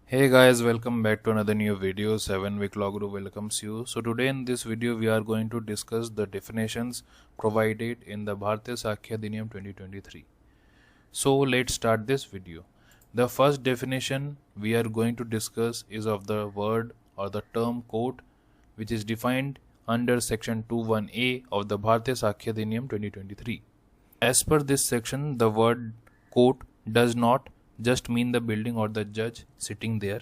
Hey guys, welcome back to another new video. 7 Week Law Guru welcomes you. So today in this video we are going to discuss the definitions provided in the Bharatiya Sakhya Adhiniyam 2023. So let's start this video. The first definition we are going to discuss is of the word or the term court, which is defined under section 21A of the Bharatiya Sakhya Adhiniyam 2023. As per this section, the word court does not just mean the building or the judge sitting there.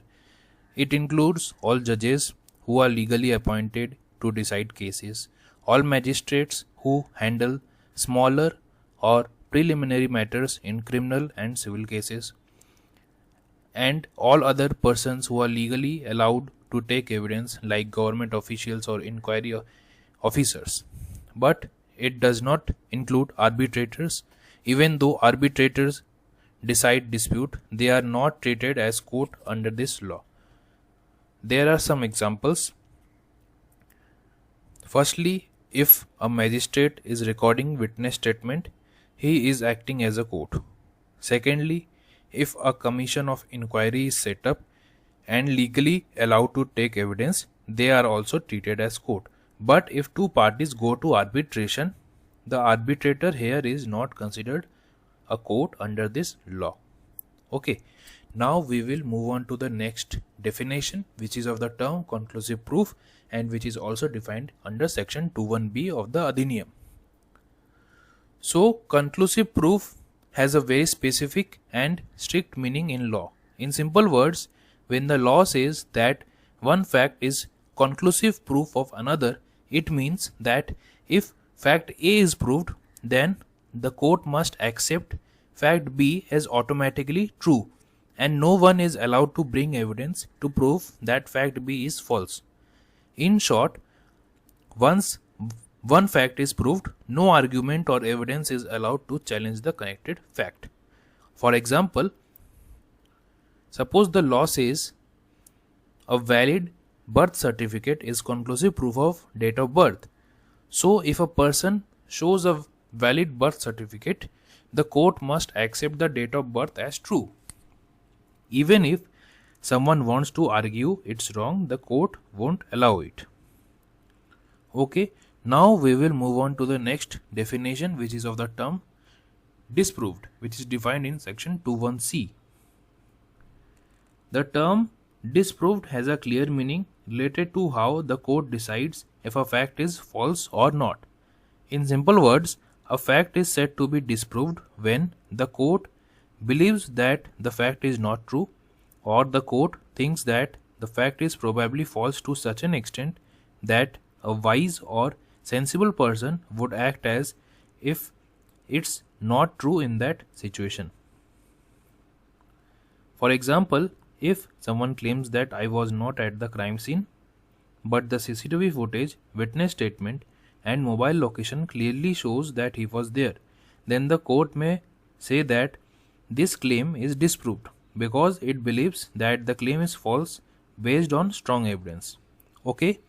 It includes all judges who are legally appointed to decide cases, all magistrates who handle smaller or preliminary matters in criminal and civil cases, and all other persons who are legally allowed to take evidence like government officials or inquiry officers. But it does not include arbitrators. Even though arbitrators decide dispute, they are not treated as court under this law. There are some examples. Firstly, if a magistrate is recording witness statement, he is acting as a court. Secondly, if a commission of inquiry is set up and legally allowed to take evidence, they are also treated as court. But if two parties go to arbitration, the arbitrator here is not considered a court under this law. Okay, now we will move on to the next definition, which is of the term conclusive proof and which is also defined under section 21B of the Adhiniyam. So conclusive proof has a very specific and strict meaning in law. In simple words, when the law says that one fact is conclusive proof of another, it means that if fact A is proved, then the court must accept fact B as automatically true, and no one is allowed to bring evidence to prove that fact B is false. In short, once one fact is proved, no argument or evidence is allowed to challenge the connected fact. For example, suppose the law says a valid birth certificate is conclusive proof of date of birth. So if a person shows a valid birth certificate, the court must accept the date of birth as true. Even if someone wants to argue it's wrong, the court won't allow it. Okay, now we will move on to the next definition, which is of the term disproved, which is defined in section 21C. The term disproved has a clear meaning related to how the court decides if a fact is false or not. In simple words, a fact is said to be disproved when the court believes that the fact is not true, or the court thinks that the fact is probably false to such an extent that a wise or sensible person would act as if it's not true in that situation. For example, if someone claims that I was not at the crime scene, but the CCTV footage, witness statement, and mobile location clearly shows that he was there, then the court may say that this claim is disproved because it believes that the claim is false based on strong evidence. Okay,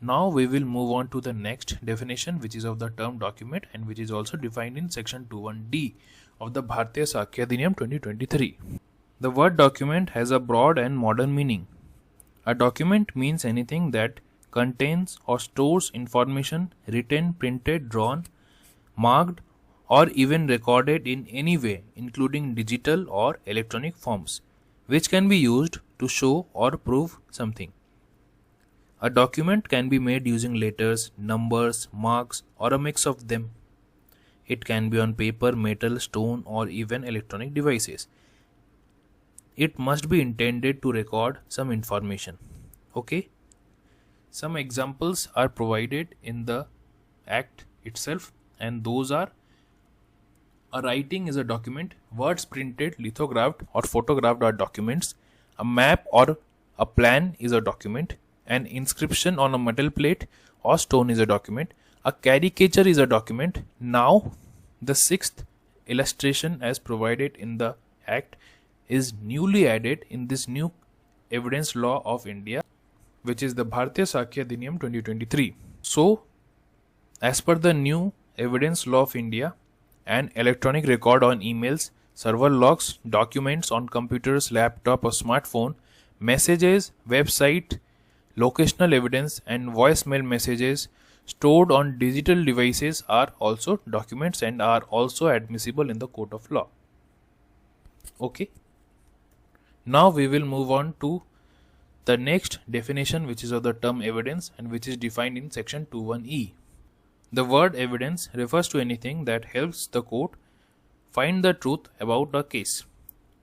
now we will move on to the next definition, which is of the term document and which is also defined in section 21D of the Bharatiya Sakhya Adhiniyam 2023. The word document has a broad and modern meaning. A document means anything that contains or stores information written, printed, drawn, marked, or even recorded in any way, including digital or electronic forms, which can be used to show or prove something. A document can be made using letters, numbers, marks, or a mix of them. It can be on paper, metal, stone, or even electronic devices. It must be intended to record some information. Okay? Some examples are provided in the act itself, and those are: a writing is a document, words printed, lithographed, or photographed are documents, a map or a plan is a document, an inscription on a metal plate or stone is a document, a caricature is a document. Now, the sixth illustration as provided in the act is newly added in this new evidence law of India, which is the Bharatiya Sakhya Adhiniyam 2023. So, as per the new evidence law of India, an electronic record on emails, server logs, documents on computers, laptop or smartphone Messages, website, locational evidence, and voicemail messages stored on digital devices are also documents and are also admissible in the court of law. Okay. Now we will move on to the next definition, which is of the term evidence and which is defined in section 21E. The word evidence refers to anything that helps the court find the truth about a case.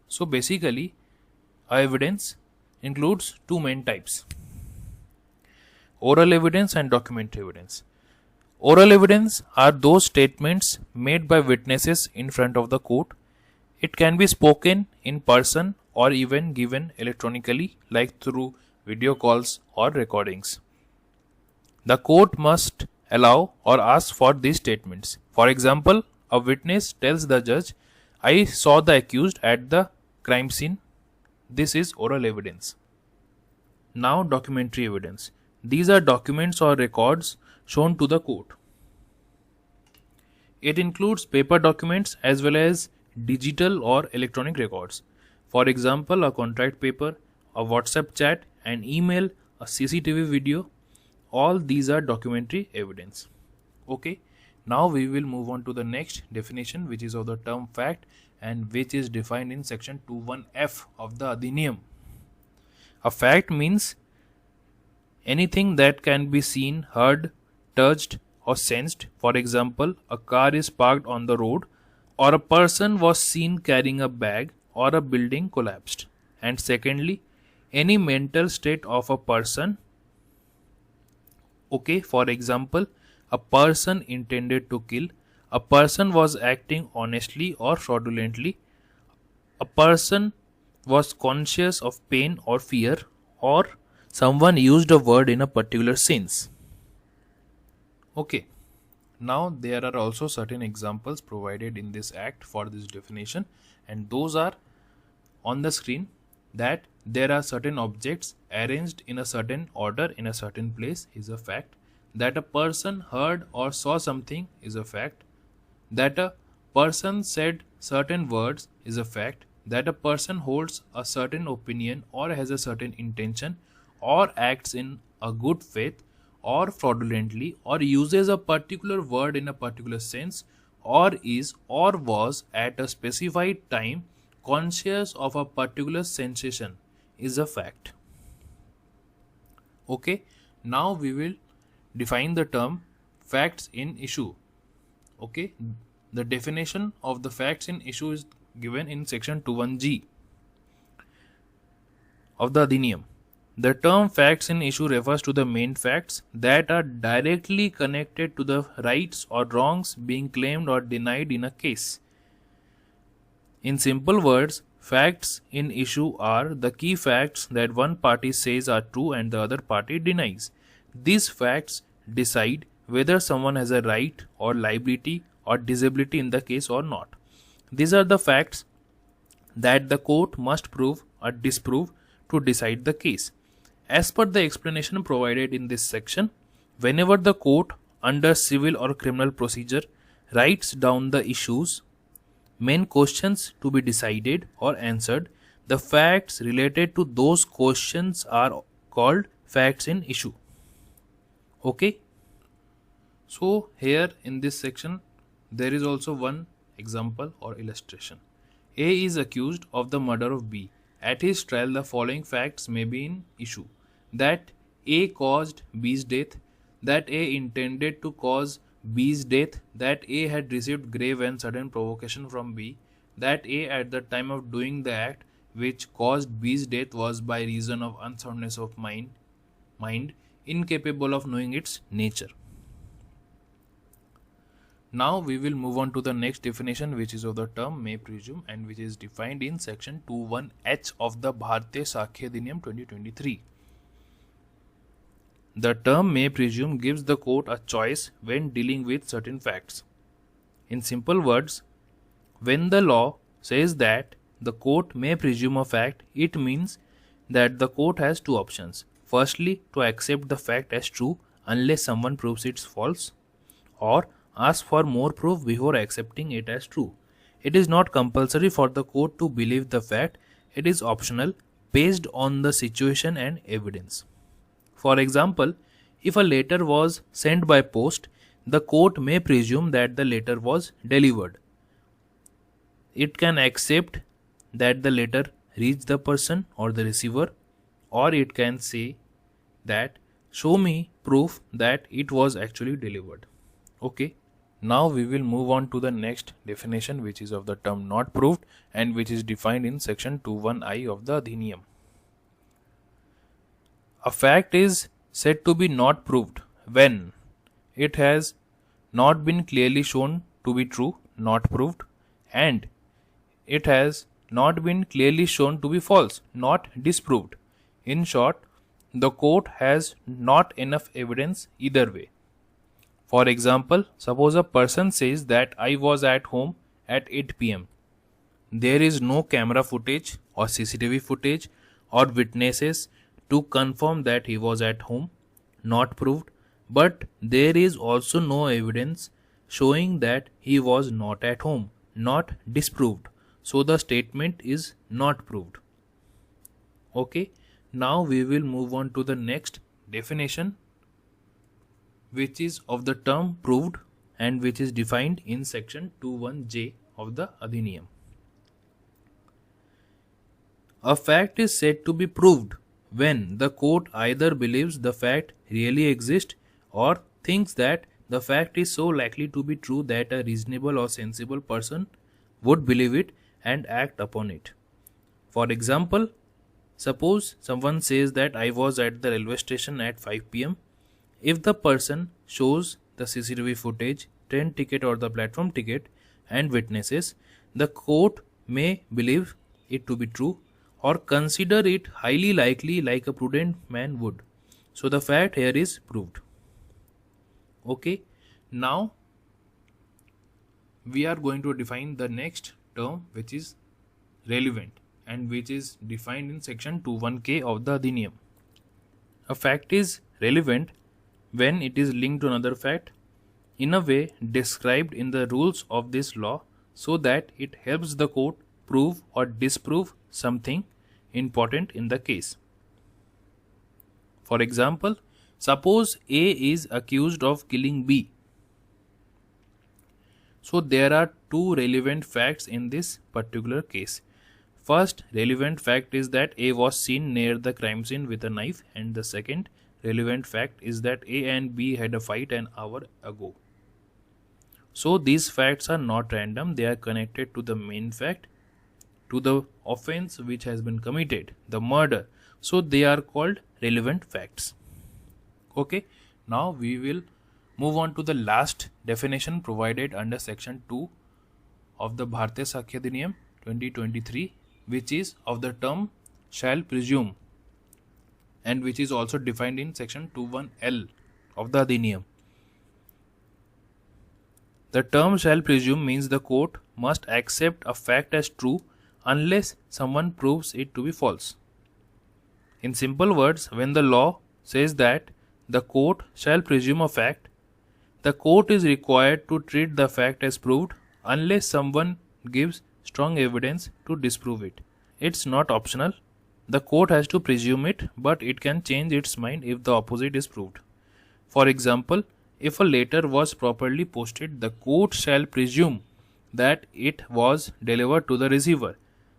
So basically, evidence includes two main types: oral evidence and documentary evidence. Oral evidence are those statements made by witnesses in front of the court. It can be spoken in person or even given electronically, like through video calls or recordings. The court must allow or ask for these statements. For example, a witness tells the judge, "I saw the accused at the crime scene." This is oral evidence. Now, documentary evidence. These are documents or records shown to the court. It includes paper documents as well as digital or electronic records. For example, a contract paper, a WhatsApp chat, an email, a CCTV video. All these are documentary evidence. Okay. Now we will move on to the next definition, which is of the term fact and which is defined in section 21F of the Adhiniyam. A fact means anything that can be seen, heard, touched or sensed. For example, a car is parked on the road, or a person was seen carrying a bag, or a building collapsed. And secondly, any mental state of a person. Okay, for example, a person intended to kill, a person was acting honestly or fraudulently, a person was conscious of pain or fear, or someone used a word in a particular sense. Okay. Now there are also certain examples provided in this act for this definition, and those are on the screen. That there are certain objects arranged in a certain order in a certain place is a fact. That a person heard or saw something is a fact. That a person said certain words is a fact. That a person holds a certain opinion or has a certain intention or acts in a good faith or fraudulently or uses a particular word in a particular sense or is or was at a specified time conscious of a particular sensation is a fact. Okay, now we will define the term facts in issue. Okay, the definition of the facts in issue is given in section 21G of the Adhiniyam. The term facts in issue refers to the main facts that are directly connected to the rights or wrongs being claimed or denied in a case. In simple words, facts in issue are the key facts that one party says are true and the other party denies. These facts decide whether someone has a right or liability or disability in the case or not. These are the facts that the court must prove or disprove to decide the case. As per the explanation provided in this section, whenever the court under civil or criminal procedure writes down the issues, main questions to be decided or answered, the facts related to those questions are called facts in issue. Okay. So here in this section, there is also one example or illustration. A is accused of the murder of B. At his trial, the following facts may be in issue: that A caused B's death, that A intended to cause B's death, that A had received grave and sudden provocation from B, that A at the time of doing the act which caused B's death was by reason of unsoundness of mind, incapable of knowing its nature. Now we will move on to the next definition, which is of the term may presume and which is defined in section 21H of the Bharatiya Sakya Adhiniyam 2023. The term may presume gives the court a choice when dealing with certain facts. In simple words, when the law says that the court may presume a fact, it means that the court has two options. Firstly, to accept the fact as true unless someone proves it's false, or ask for more proof before accepting it as true. It is not compulsory for the court to believe the fact, it is optional based on the situation and evidence. For example, if a letter was sent by post, the court may presume that the letter was delivered. It can accept that the letter reached the person or the receiver, or it can say that show me proof that it was actually delivered. Okay. Now we will move on to the next definition, which is of the term not proved and which is defined in section 21I of the Adhiniyam. A fact is said to be not proved when it has not been clearly shown to be true, not proved, and it has not been clearly shown to be false, not disproved. In short, the court has not enough evidence either way. For example, suppose a person says that I was at home at 8 pm. There is no camera footage or CCTV footage or witnesses to confirm that he was at home, not proved, but there is also no evidence showing that he was not at home, not disproved. So the statement is not proved. Okay, now we will move on to the next definition, which is of the term proved and which is defined in section 21J of the Adhiniyam. A fact is said to be proved when the court either believes the fact really exists or thinks that the fact is so likely to be true that a reasonable or sensible person would believe it and act upon it. For example, suppose someone says that I was at the railway station at 5 pm. If the person shows the CCTV footage, train ticket or the platform ticket and witnesses, the court may believe it to be true or consider it highly likely like a prudent man would. So the fact here is proved. Okay, now we are going to define the next term, which is relevant and which is defined in section 21K of the Adhiniyam. A fact is relevant when it is linked to another fact in a way described in the rules of this law so that it helps the court prove or disprove something important in the case. For example, suppose A is accused of killing B. So there are two relevant facts in this particular case. First relevant fact is that A was seen near the crime scene with a knife, and the second relevant fact is that A and B had a fight an hour ago. So these facts are not random, they are connected to the main fact, to the offense which has been committed, the murder. So they are called relevant facts. Okay, now we will move on to the last definition provided under section 2 of the Bharatiya Sakya Adhiniyam 2023, which is of the term shall presume and which is also defined in section 21L of the Adhiniyam. The term shall presume means the court must accept a fact as true unless someone proves it to be false. In simple words, when the law says that the court shall presume a fact, the court is required to treat the fact as proved unless someone gives strong evidence to disprove it. It's not optional. The court has to presume it, but it can change its mind if the opposite is proved. For example, if a letter was properly posted, the court shall presume that it was delivered to the receiver.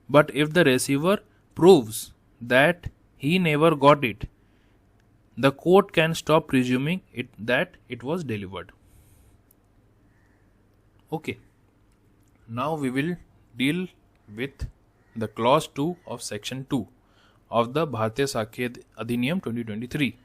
But if the receiver proves that he never got it, the court can stop presuming that it was delivered. Okay, now we will deal with the clause 2 of section 2 of the Bharatiya Sakya Adhiniyam 2023,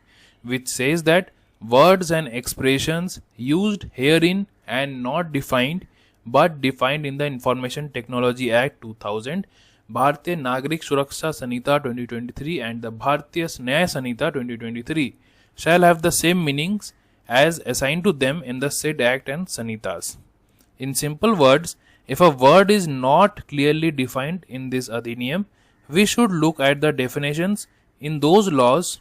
which says that words and expressions used herein and not defined but defined in the Information Technology Act 2000, Bharatiya Nagrik Suraksha Sanhita 2023 and the Bharatiya Nyaya Sanhita 2023 shall have the same meanings as assigned to them in the said Act and Sanhitas. In simple words, if a word is not clearly defined in this Adhiniyam, we should look at the definitions in those laws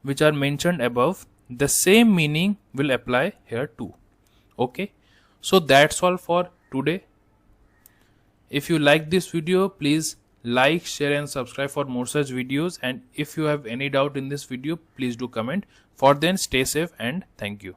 which are mentioned above. The same meaning will apply here too. Okay, so that's all for today. If you like this video, please Like, share and subscribe for more such videos, and if you have any doubt in this video, please do comment. For then, stay safe and thank you.